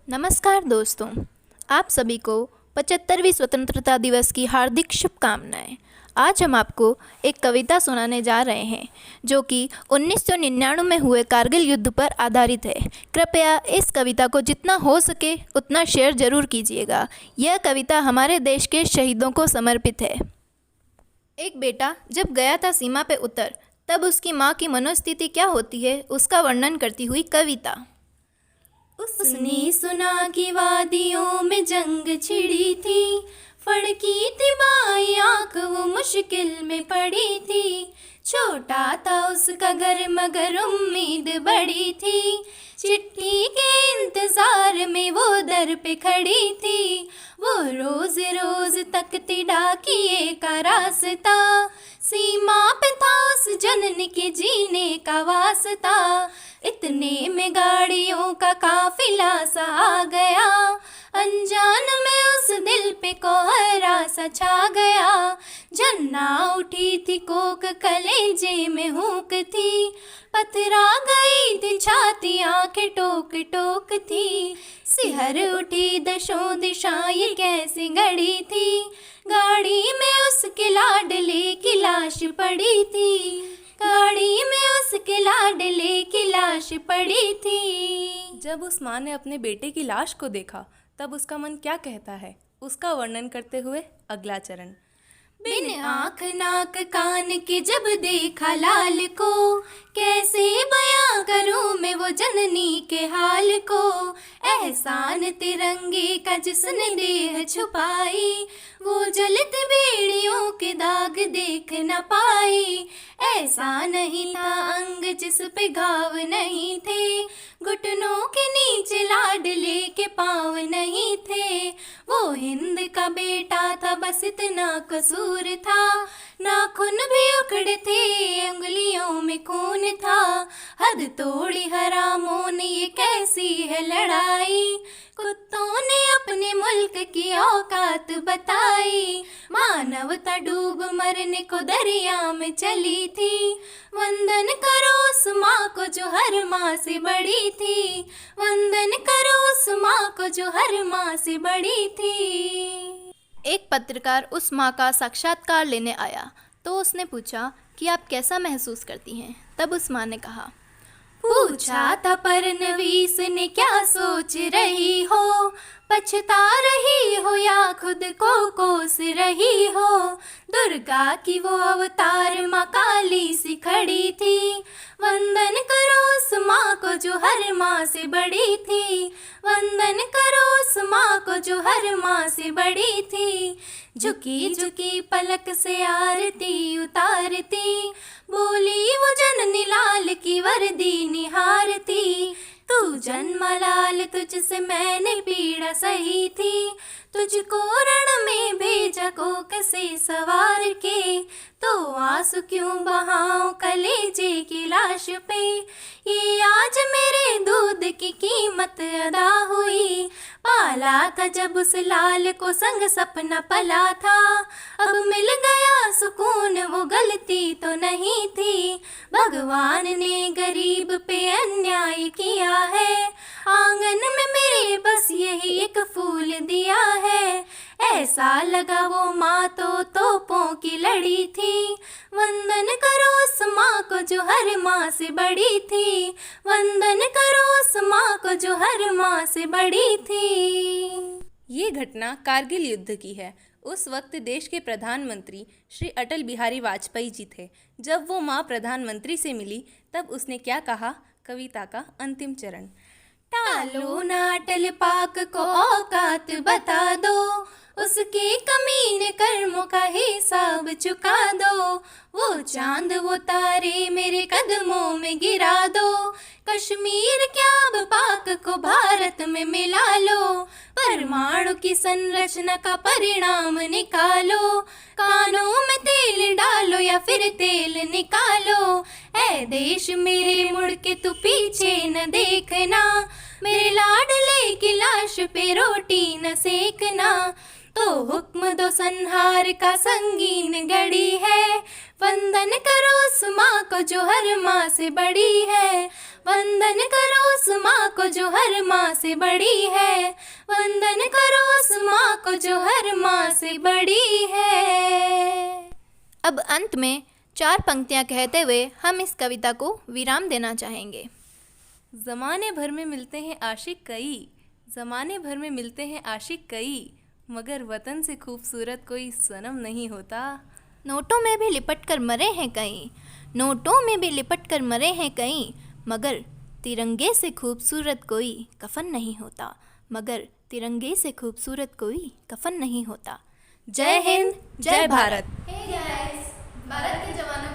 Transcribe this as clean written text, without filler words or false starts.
नमस्कार दोस्तों, आप सभी को 75वीं स्वतंत्रता दिवस की हार्दिक शुभकामनाएं। आज हम आपको एक कविता सुनाने जा रहे हैं जो कि 1999 में हुए कारगिल युद्ध पर आधारित है। कृपया इस कविता को जितना हो सके उतना शेयर ज़रूर कीजिएगा। यह कविता हमारे देश के शहीदों को समर्पित है। एक बेटा जब गया था सीमा पे उतर, तब उसकी माँ की मनोस्थिति क्या होती है उसका वर्णन करती हुई कविता। उसने सुना कि वादियों में जंग छिड़ी थी, फड़की थी बाई आँख वो मुश्किल में पड़ी थी। छोटा था उसका घर मगर उम्मीद बड़ी थी, चिट्ठी के इंतजार में वो दर पे खड़ी थी। वो रोज रोज तकती डाकिए का रास्ता, सीमा पे था उस जनन के जीने का वास्ता। इतने में गाड़ियों का काफिला सा आ गया, अनजान में उस दिल पे कोहरा सा छा गया। जन्ना उठी थी कोक कलेजे में हुक थी, पथरा गई थी छाती आंखें टोक टोक थी। सिहर उठी दशों दिशा ये कैसी गड़ी थी, गाड़ी में उसके लाडले की लाश पड़ी थी। गाड़ी में उसके लाडले की लाश पड़ी थी। जब उस माँ ने अपने बेटे की लाश को देखा तब उसका मन क्या कहता है, उसका वर्णन करते हुए अगला चरण। बिन आँख नाक कान के जब देखा लाल को, कैसे बयां करूं मैं वो जननी के हाल को। एहसान तिरंगे का जिसने देह छुपाई, वो जलते बेड़ियों के दाग देख न पाई। ऐसा नहीं था अंग जिस पे घाव नहीं थे, घुटनों के नीचे लाडले के पाँव नहीं थे। वो हिंद का बेटा था बस इतना कसूर था, नाखून भी उखड़े थे उंगलियों में खून था। हद तोड़ी हरामों ने ये कैसी है लड़ाई, कुत्तों ने अपने मुल्क की औकात बताई। मानवता डूब मरने को दरिया में चली थी, वंदन करो उस माँ को जो हर माँ से बड़ी थी। वंदन करो उस माँ को जो हर माँ से बड़ी थी। एक पत्रकार उस माँ का साक्षात्कार लेने आया तो उसने पूछा कि आप कैसा महसूस करती हैं। तब उस माँ ने कहा, पूछा था परनवीस ने क्या सोच रही हो, पछता रही हो या खुद को कोस रही हो। दुर्गा की वो अवतार माँ काली सी खड़ी थी, वंदन करो उस माँ को जो हर माँ से बड़ी थी। वंदन करो उस माँ को जो हर माँ से बड़ी थी। झुकी झुकी पलक से आरती उतारती, बोली वो जननी लाल की वर्दी निहारती। तू जन्मा लाल तुझसे मैंने पीड़ा सही थी, तुझको रण में भेजा कोक से सवार के। तो आंसू क्यों बहाऊं कलेजे की लाश पे, ये आज मेरे दूध की कीमत अदा हुई। पाला था जब उस लाल को संग सपना पला था, अब मिल गया सुकून वो गलती तो नहीं थी। भगवान ने गरीब पे अन्याय किया है, आंगन में मेरे बस यही एक फूल दिया है। ऐसा लगा वो माँ तो तोपों की लड़ी थी, वंदन करो उस माँ को जो हर माँ से बड़ी थी। वंदन करो उस माँ को जो हर माँ से बड़ी थी। ये घटना कारगिल युद्ध की है। उस वक्त देश के प्रधानमंत्री श्री अटल बिहारी वाजपेयी जी थे। जब वो माँ प्रधानमंत्री से मिली तब उसने क्या कहा, कविता का अंतिम चरण। टालो ना अटल पाक को औकात बता दो, उसके कमीने कर्मों का हिसाब चुका दो। वो चांद वो तारे मेरे कदमों में गिरा दो, कश्मीर क्या अब पाक को भारत में मिला लो। परमाणु की संरचना का परिणाम निकालो, कानों में तेल डालो या फिर तेल निकालो। ऐ देश मेरे मुड़ के तू पीछे न देखना, मेरे लाडले की लाश पे रोटी न सेकना। तो हुक्म दो संहार का संगीन घड़ी है, वंदन करो उस माँ को जो हर माँ से बड़ी है, वंदन करो उस माँ को जो हर माँ से बड़ी है, वंदन करो उस माँ को जो हर माँ से बड़ी है। अब अंत में 4 पंक्तियाँ कहते हुए हम इस कविता को विराम देना चाहेंगे। ज़माने भर में मिलते हैं आशिक कई, ज़माने भर में मिलते हैं आशिक कई, मगर वतन से खूबसूरत कोई सनम नहीं होता। नोटों में भी लिपट कर मरे हैं कई, नोटों में भी लिपट कर मरे हैं कई, मगर तिरंगे से खूबसूरत कोई कफन नहीं होता, मगर तिरंगे से खूबसूरत कोई कफन नहीं होता। जय हिंद, जय भारत। भारत के जवानों